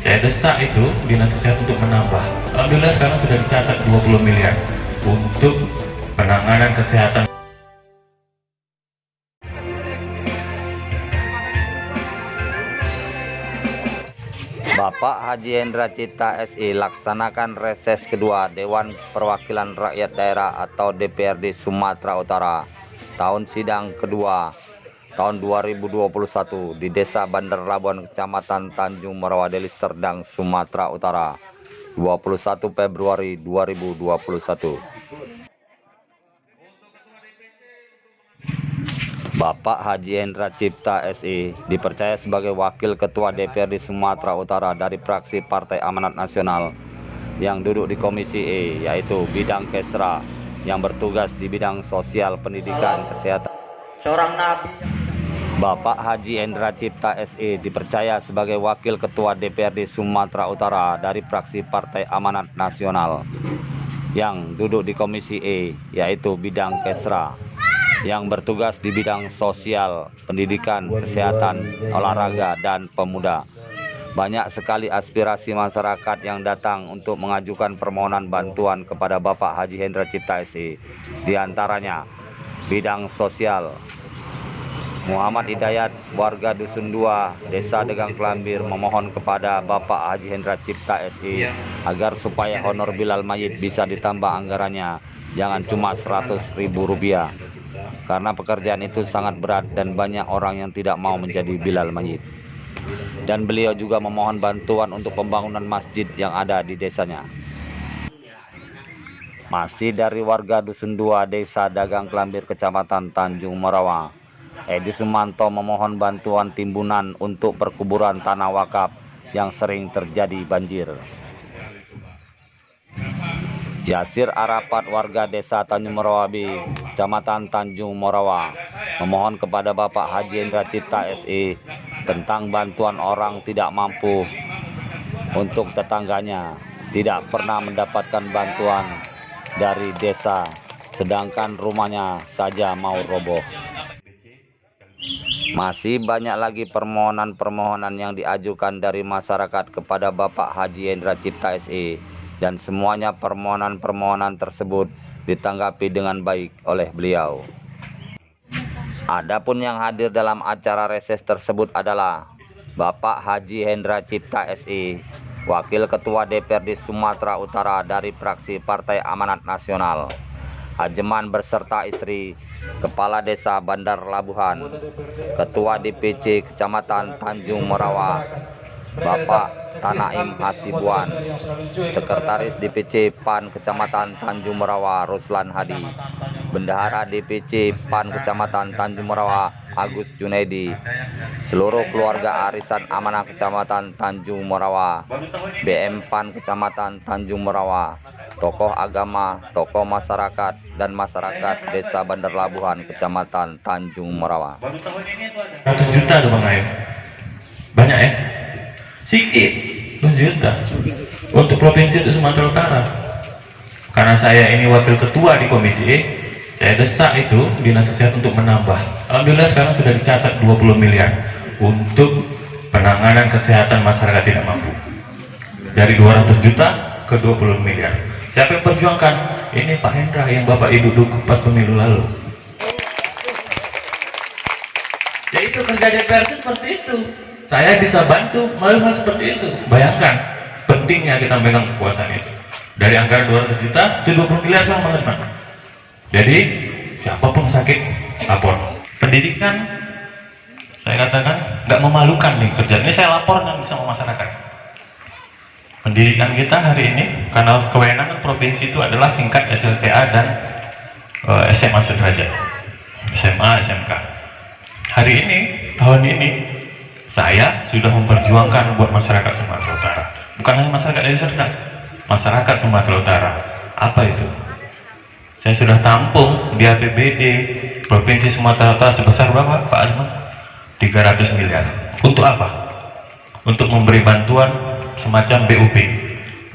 Saya desak itu Dinas Kesehatan untuk menambah. Alhamdulillah sekarang sudah dicatat 20 miliar untuk penanganan kesehatan. Bapak Haji Hendra Cipta SI laksanakan reses kedua Dewan Perwakilan Rakyat Daerah atau DPRD Sumatera Utara tahun sidang kedua tahun 2021 di Desa Bandar Labuan, Kecamatan Tanjung Merawa, Deli Serdang, Sumatera Utara, 21 Februari 2021. Bapak Haji Hendra Cipta SI dipercaya sebagai Wakil Ketua DPRD Sumatera Utara dari fraksi Partai Amanat Nasional yang duduk di Komisi E, yaitu bidang Kesra, yang bertugas di bidang sosial, pendidikan, kesehatan. Seorang nabi. Bapak Haji Hendra Cipta SI dipercaya sebagai Wakil Ketua DPRD Sumatera Utara dari fraksi Partai Amanat Nasional yang duduk di Komisi E, yaitu bidang Kesra, yang bertugas di bidang sosial, pendidikan, kesehatan, olahraga, dan pemuda. Banyak sekali aspirasi masyarakat yang datang untuk mengajukan permohonan bantuan kepada Bapak Haji Hendra Cipta SI. Di antaranya bidang sosial. Muhammad Hidayat, warga Dusun 2, Desa Degang Klambir, memohon kepada Bapak Haji Hendra Cipta SI agar supaya honor bilal mayit bisa ditambah anggarannya, jangan cuma Rp100.000, karena pekerjaan itu sangat berat dan banyak orang yang tidak mau menjadi bilal mayit. Dan beliau juga memohon bantuan untuk pembangunan masjid yang ada di desanya. Masih dari warga Dusun 2, Desa Dagang Klambir, Kecamatan Tanjung Merawa, Edi Sumanto memohon bantuan timbunan untuk perkuburan tanah wakaf yang sering terjadi banjir. Yasir Arapat, warga Desa Tanjung Merawabi, Kecamatan Tanjung Merawa, memohon kepada Bapak Haji Hendra Cipta SI tentang bantuan orang tidak mampu untuk tetangganya tidak pernah mendapatkan bantuan dari desa, sedangkan rumahnya saja mau roboh. Masih banyak lagi permohonan-permohonan yang diajukan dari masyarakat kepada Bapak Haji Hendra Cipta SI, dan semuanya permohonan-permohonan tersebut ditanggapi dengan baik oleh beliau. Adapun yang hadir dalam acara reses tersebut adalah Bapak Haji Hendra Cipta SI, Wakil Ketua DPRD Sumatera Utara dari fraksi Partai Amanat Nasional, Hajeman beserta istri, Kepala Desa Bandar Labuhan, Ketua DPC Kecamatan Tanjung Merawa, Bapak Tanaim Hasibuan, Sekretaris DPC PAN Kecamatan Tanjung Merawa Ruslan Hadi, Bendahara DPC PAN Kecamatan Tanjung Merawa Agus Junaidi, seluruh keluarga arisan amanah Kecamatan Tanjung Merawa, BM PAN Kecamatan Tanjung Merawa, tokoh agama, tokoh masyarakat, dan masyarakat Desa Bandar Labuhan Kecamatan Tanjung Merawa. 100 juta tuh Bang Aib. Banyak ya? Sikit, 100 juta untuk provinsi untuk Sumatera Utara. Karena saya ini wakil ketua di Komisi E, saya desak itu Dinas Kesehatan untuk menambah. Alhamdulillah sekarang sudah dicatat 20 miliar untuk penanganan kesehatan masyarakat tidak mampu. Dari 200 juta ke 20 miliar. Siapa yang perjuangkan? Ini Pak Hendra yang Bapak Ibu dukung pas pemilu lalu. Ya itu kerja DPR itu seperti itu. Saya bisa bantu melalui hal seperti itu. Bayangkan pentingnya kita memegang kekuasaan itu. Dari anggaran 200 juta itu 20 miliar sekarang banget, Pak. Jadi siapapun sakit lapor. Pendidikan saya katakan nggak memalukan nih kerjaan ini, saya laporkan sama masyarakat. Pendidikan kita hari ini karena kewenangan provinsi itu adalah tingkat SLTA dan SMA sederajat, SMA, SMK. Hari ini, tahun ini saya sudah memperjuangkan buat masyarakat Sumatera Utara. Bukan hanya masyarakat Deli Serdang, masyarakat Sumatera Utara. Apa itu? Saya sudah tampung di APBD Provinsi Sumatera Utara sebesar berapa, Pak Azman? 300 miliar. Untuk apa? Untuk memberi bantuan semacam BUP,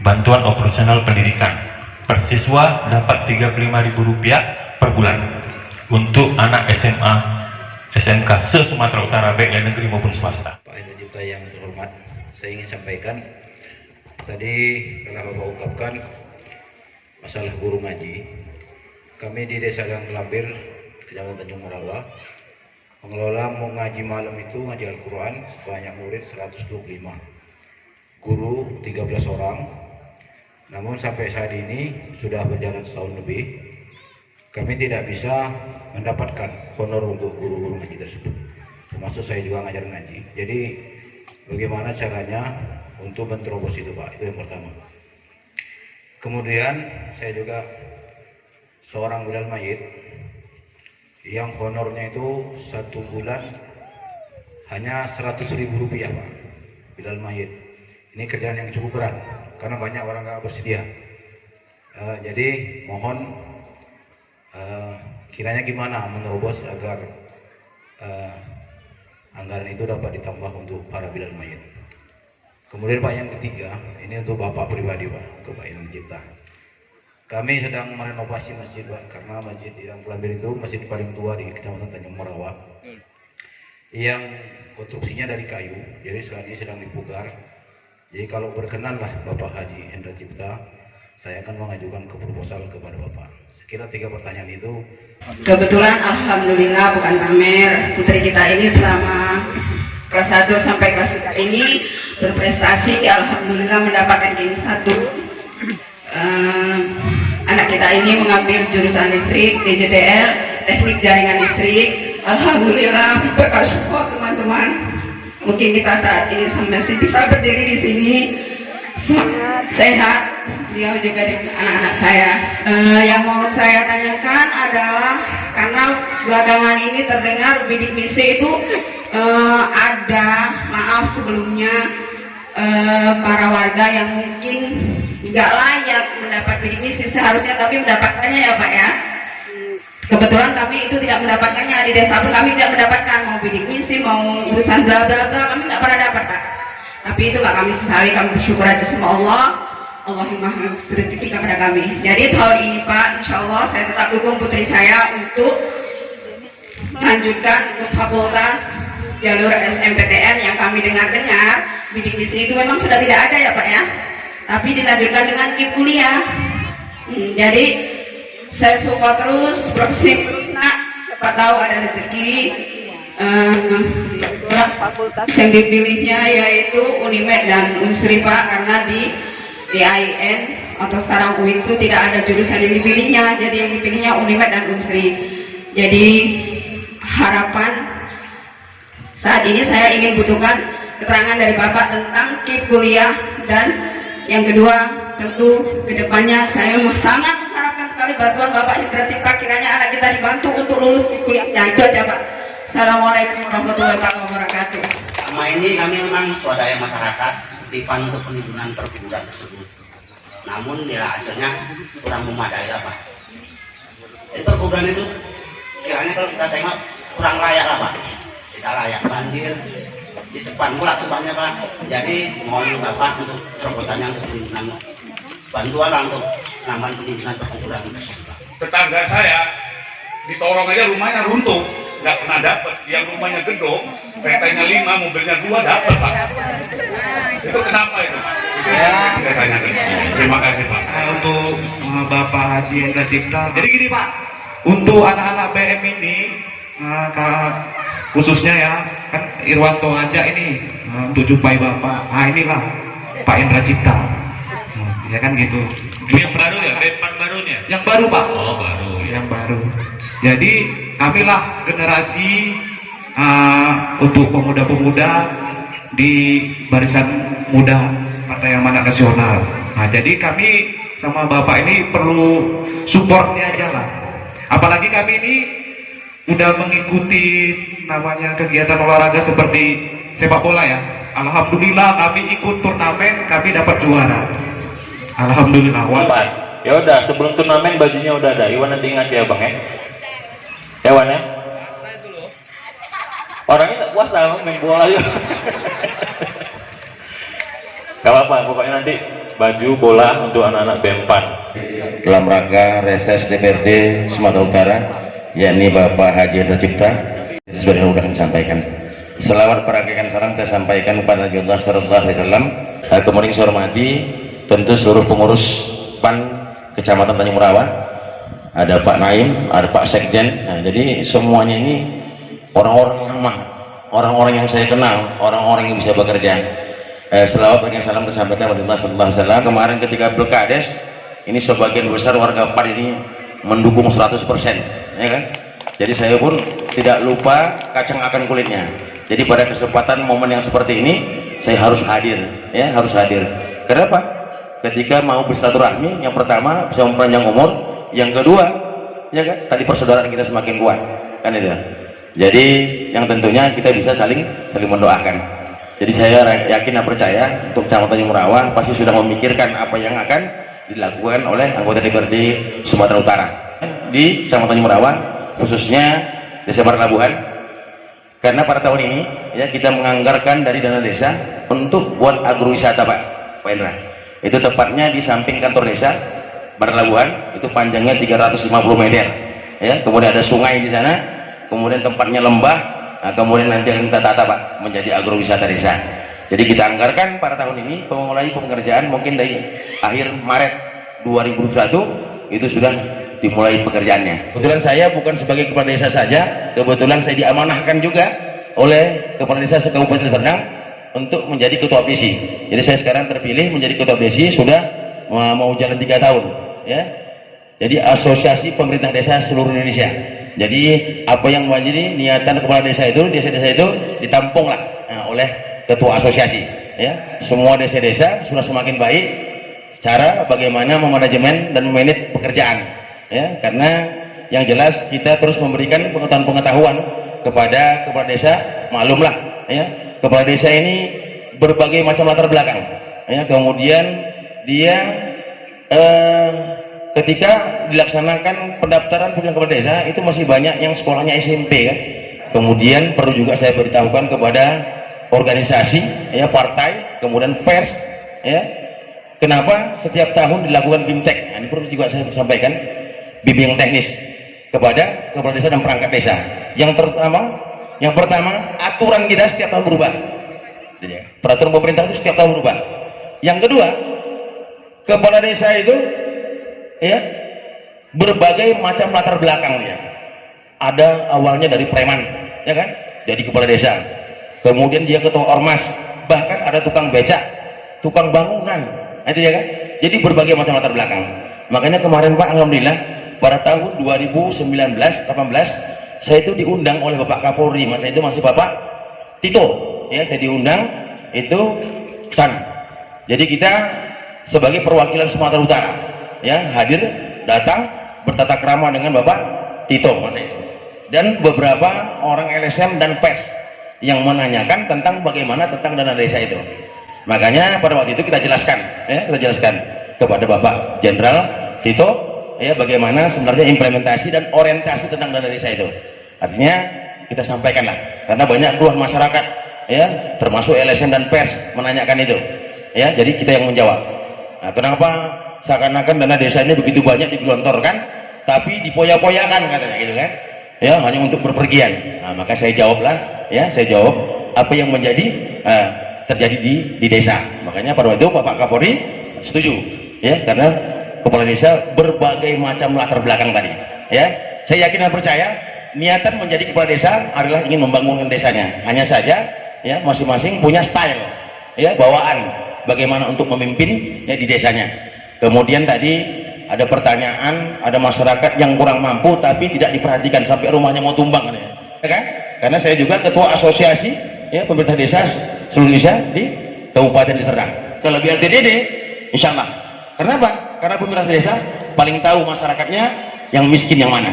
bantuan operasional pendidikan. Per siswa dapat Rp35.000 per bulan untuk anak SMA, SMK se-Sumatera Utara, baik dari negeri maupun swasta. Pak Hendra Cipta yang terhormat, saya ingin sampaikan Tadi telah Bapak ungkapkan masalah guru ngaji. Kami di Desa Gang Kelambir, Kecamatan Tanjung Merawa, mengelola mau ngaji malam itu ngaji Al-Quran sebanyak murid 125, guru 13 orang. Namun sampai saat ini sudah berjalan setahun lebih, kami tidak bisa mendapatkan honor untuk guru-guru ngaji tersebut. Termasuk saya juga ngajar ngaji. Jadi bagaimana caranya untuk menerobos itu, Pak? Itu yang pertama. Kemudian saya juga seorang bilal mayit yang honornya itu 1 bulan hanya 100.000 rupiah, Pak. Bilal mayit ini kerjaan yang cukup berat karena banyak orang nggak bersedia. Jadi mohon kiranya gimana menerobos agar anggaran itu dapat ditambah untuk para bilal mayit. Kemudian Pak, yang ketiga, ini untuk Bapak pribadi, Pak, untuk Pak Indra Cipta. Kami sedang merenovasi masjid, Pak, karena masjid di Gang Kelambir itu masjid paling tua di Kecamatan Tanjung Merawa, yang konstruksinya dari kayu, jadi sekarang ini sedang dipugar. Jadi kalau berkenanlah Bapak Haji Indra Cipta, saya akan mengajukan ke proposal kepada Bapak. Sekira 3 pertanyaan itu. Kebetulan alhamdulillah bukan pamer, putri kita ini selama kelas 1 sampai kelas 3 ini berprestasi, alhamdulillah mendapatkan D1. Anak kita ini mengambil jurusan listrik, DJTL, teknik jaringan listrik. Alhamdulillah berkat support teman-teman, mungkin kita saat ini masih bisa berdiri di sini sehat. Dia juga dengan anak-anak saya. Yang mau saya tanyakan adalah karena belakangan ini terdengar bidik misi itu ada, maaf sebelumnya, para warga yang mungkin nggak layak mendapat bidik misi seharusnya, tapi mendapatkannya ya Pak ya. Kebetulan kami itu tidak mendapatkannya, di desa pun kami tidak mendapatkan, mau bidik misi, mau urusan bla bla bla, kami nggak pernah dapat, Pak. Tapi itu nggak kami sesali, kami bersyukur aja sama Allah. Allah yang maha rezeki kepada kami. Jadi tahun ini Pak, insya Allah saya tetap dukung putri saya untuk melanjutkan untuk fakultas jalur SMPTN yang kami dengar-dengar bidik misi itu memang sudah tidak ada ya Pak ya, tapi dilanjutkan dengan KIP kuliah. Jadi saya support terus, bersiap terus nak, siapa tahu ada rezeki. Fakultas yang dipilihnya yaitu Unimed dan Unsri Pak, karena di DIN atau sekarang UINSU tidak ada jurusan yang dipilihnya, jadi yang dipilihnya Unimed dan Unsri. Jadi harapan saat ini saya ingin butuhkan keterangan dari Bapak tentang KIP kuliah, dan yang kedua tentu kedepannya saya sangat mengharapkan sekali bantuan Bapak Indra Cipta, kiranya anak kita dibantu untuk lulus KIP kuliahnya. Itu aja Pak. Assalamualaikum warahmatullahi wabarakatuh. Selama ini kami memang swadaya masyarakat titipan untuk penimbunan perguruan tersebut, namun ya hasilnya kurang memadai lah Pak. Jadi perguruan itu kiranya kalau kita tengok kurang layak lah Pak, tidak layak, banjir di depan pula tempatnya Pak. Jadi mohon Bapak untuk terobosannya untuk penimbunan bantuan lah untuk penambahan penimbunan perguruan tersebut. Tetangga saya di Sorong aja rumahnya runtuh, nggak pernah dapat. Yang rumahnya gedung, keretanya 5, mobilnya 2 dapat Pak. Itu kenapa itu? Itu yang saya tanyakan. Terima kasih Pak. Untuk Bapak Haji Indra Cipta, jadi gini Pak, untuk anak-anak BM ini khususnya ya, kan Irwanto aja ini untuk jumpai Bapak. Nah inilah Pak Indra Cipta, ya kan gitu. Ini yang baru ya, B4 barunya? Yang baru Pak. Oh baru. Yang baru. Jadi kamilah generasi untuk pemuda-pemuda di barisan muda Partai Amanat Nasional. Nah, jadi kami sama Bapak ini perlu supportnya aja lah. Apalagi kami ini udah mengikuti namanya kegiatan olahraga seperti sepak bola ya. Alhamdulillah kami ikut turnamen, kami dapat juara. Alhamdulillah. Ya udah, sebelum turnamen bajunya udah ada. Iwan nanti ingat ya Bang ya. Ya Wan ya. Orangnya nggak puas lah main bola ya. Gak apa-apa, pokoknya nanti baju bola untuk anak-anak B4 dalam rangka reses DPRD Sumatera Utara, yakni Bapak Haji Indra Cipta. Sudah sudah disampaikan. Selamat perakikan salam saya sampaikan kepada Nabi Allah Sallallahu Alaihi Wasallam. Kemudian saya hormati tentu seluruh pengurus PAN Kecamatan Tanjung Merawa, ada Pak Naim, ada Pak Sekjen. Nah, jadi semuanya ini orang-orang lama, orang-orang yang saya kenal, orang-orang yang bisa bekerja. Selawat dan salam disampaikan oleh Rasulullah SAW. Kemarin ketika Pilkades, ini sebagian besar warga PAN ini mendukung 100%, ya kan? Jadi saya pun tidak lupa kacang akan kulitnya. Jadi pada kesempatan momen yang seperti ini, saya harus hadir, ya, harus hadir. Kenapa? Ketika mau bersilaturahmi, yang pertama bisa memperpanjang umur, yang kedua, ya kan, tadi persaudaraan kita semakin kuat, kan itu. Jadi yang tentunya kita bisa saling mendoakan. Jadi saya yakin dan percaya untuk Kecamatan Tanjung Merawa pasti sudah memikirkan apa yang akan dilakukan oleh anggota DPRD Sumatera Utara di Kecamatan Tanjung Merawa, khususnya Desa Barlabuhan. Karena pada tahun ini ya kita menganggarkan dari dana desa untuk buat agrowisata, Pak Indra. Itu tepatnya di samping kantor desa Barlabuhan, itu panjangnya 350 meter. Ya, kemudian ada sungai di sana, kemudian tempatnya lembah, nah, kemudian nanti akan kita tata, Pak, menjadi agrowisata desa. Jadi kita anggarkan pada tahun ini memulai pengerjaan mungkin dari akhir Maret 2021 itu sudah dimulai pekerjaannya. Kebetulan saya bukan sebagai kepala desa saja, kebetulan saya diamanahkan juga oleh kepala desa Kabupaten Serdang untuk menjadi ketua BESI. Jadi saya sekarang terpilih menjadi ketua BESI sudah mau jalan 3 tahun, ya. Jadi Asosiasi Pemerintah Desa Seluruh Indonesia. Jadi apa yang menjadi niatan kepala desa itu, desa-desa itu ditampunglah oleh ketua asosiasi, ya. Semua desa-desa sudah semakin baik cara bagaimana memanajemen dan memanage pekerjaan, ya. Karena yang jelas kita terus memberikan pengetahuan kepada kepala desa. Maklumlah, ya, kepala desa ini berbagai macam latar belakang, ya. Kemudian dia ketika dilaksanakan pendaftaran pimpinan kepala desa itu masih banyak yang sekolahnya SMP, kan. Kemudian perlu juga saya beritahukan kepada organisasi, ya, partai, kemudian pers, ya, kenapa setiap tahun dilakukan BIMTEK. Nah, ini perlu juga saya sampaikan, bimbingan teknis kepada kepala desa dan perangkat desa. Yang pertama aturan kita setiap tahun berubah. Jadi, peraturan pemerintah itu setiap tahun berubah. Yang kedua, kepala desa itu, ya, berbagai macam latar belakangnya. Ada awalnya dari preman, ya kan, jadi kepala desa. Kemudian dia ketua ormas, bahkan ada tukang becak, tukang bangunan, itu ya kan. Jadi berbagai macam latar belakang. Makanya kemarin, Pak, alhamdulillah pada tahun 2019-18 saya itu diundang oleh Bapak Kapolri, masa itu masih Bapak Tito, ya, saya diundang itu ke sana. Jadi kita sebagai perwakilan Sumatera Utara, ya, hadir, datang bertata krama dengan Bapak Tito masa itu, dan beberapa orang LSM dan pers yang menanyakan tentang bagaimana tentang dana desa itu. Makanya pada waktu itu kita jelaskan, ya, kita jelaskan kepada Bapak Jenderal Tito, ya, bagaimana sebenarnya implementasi dan orientasi tentang dana desa itu. Artinya kita sampaikanlah, karena banyak keluhan masyarakat, ya, termasuk LSM dan pers menanyakan itu, ya. Jadi kita yang menjawab. Nah, kenapa seakan-akan dana desa ini begitu banyak digelontorkan tapi dipoya-poyakan, katanya gitu kan, ya, hanya untuk berpergian. Nah, maka saya jawablah, ya, saya jawab apa yang menjadi terjadi di desa. Makanya pada waktu itu Bapak Kapolri setuju, ya, karena kepala desa berbagai macam latar belakang tadi, ya. Saya yakin dan percaya niatan menjadi kepala desa adalah ingin membangun desanya. Hanya saja, ya, masing-masing punya style, ya, bawaan bagaimana untuk memimpin, ya, di desanya. Kemudian tadi ada pertanyaan, ada masyarakat yang kurang mampu tapi tidak diperhatikan sampai rumahnya mau tumbang, ya kan? Karena saya juga ketua asosiasi, ya, pemerintah desa seluruh Indonesia di Kabupaten Serdang. Kelebihan TDD, insya Allah. Kenapa? Karena pemerintah desa paling tahu masyarakatnya yang miskin yang mana.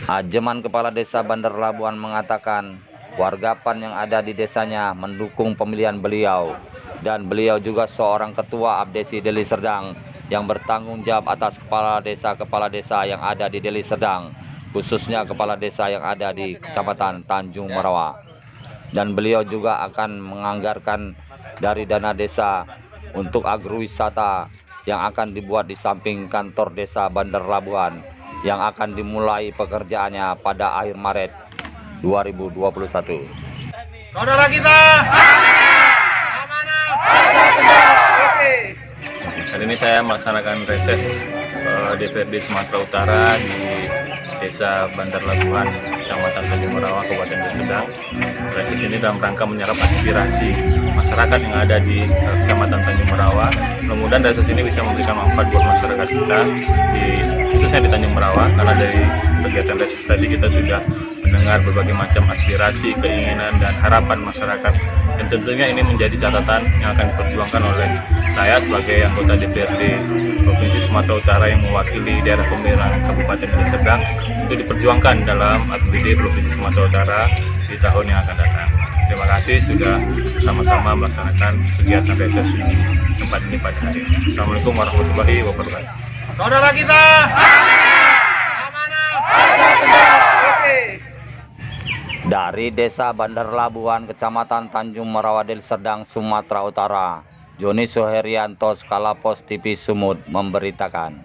Ajeman Kepala Desa Bandar Labuan mengatakan warga PAN yang ada di desanya mendukung pemilihan beliau, dan beliau juga seorang ketua Abdesi Deli Serdang yang bertanggung jawab atas kepala desa yang ada di Deli Serdang, khususnya kepala desa yang ada di Kecamatan Tanjung Merawa. Dan beliau juga akan menganggarkan dari dana desa untuk agrowisata yang akan dibuat di samping kantor desa Bandar Labuan yang akan dimulai pekerjaannya pada akhir Maret 2021. Saudara kita, amanah Hari ini saya melaksanakan reses DPRD Sumatera Utara di Desa Bandar Labuhan, Kecamatan Tanjung Merawa, Kabupaten Deli Serdang. Reses ini dalam rangka menyerap aspirasi masyarakat yang ada di Kecamatan Tanjung Merawa. Mudah-mudahan reses ini bisa memberikan manfaat buat masyarakat kita, khususnya di Tanjung Merawa, karena dari kegiatan reses tadi kita sudah mendengar berbagai macam aspirasi, keinginan, dan harapan masyarakat. Dan tentunya ini menjadi catatan yang akan diperjuangkan oleh saya sebagai anggota DPRD Provinsi Sumatera Utara yang mewakili daerah pemilihan Kabupaten Deli Serdang untuk diperjuangkan dalam APBD Provinsi Sumatera Utara di tahun yang akan datang. Terima kasih sudah sama-sama melaksanakan kegiatan reses di tempat ini pada hari ini. Assalamualaikum warahmatullahi wabarakatuh. Saudara kita. Dari Desa Bandar Labuhan, Kecamatan Tanjung Merawa, Deli Serdang, Sumatera Utara, Joni Suherianto, Skala Pos TV Sumut memberitakan.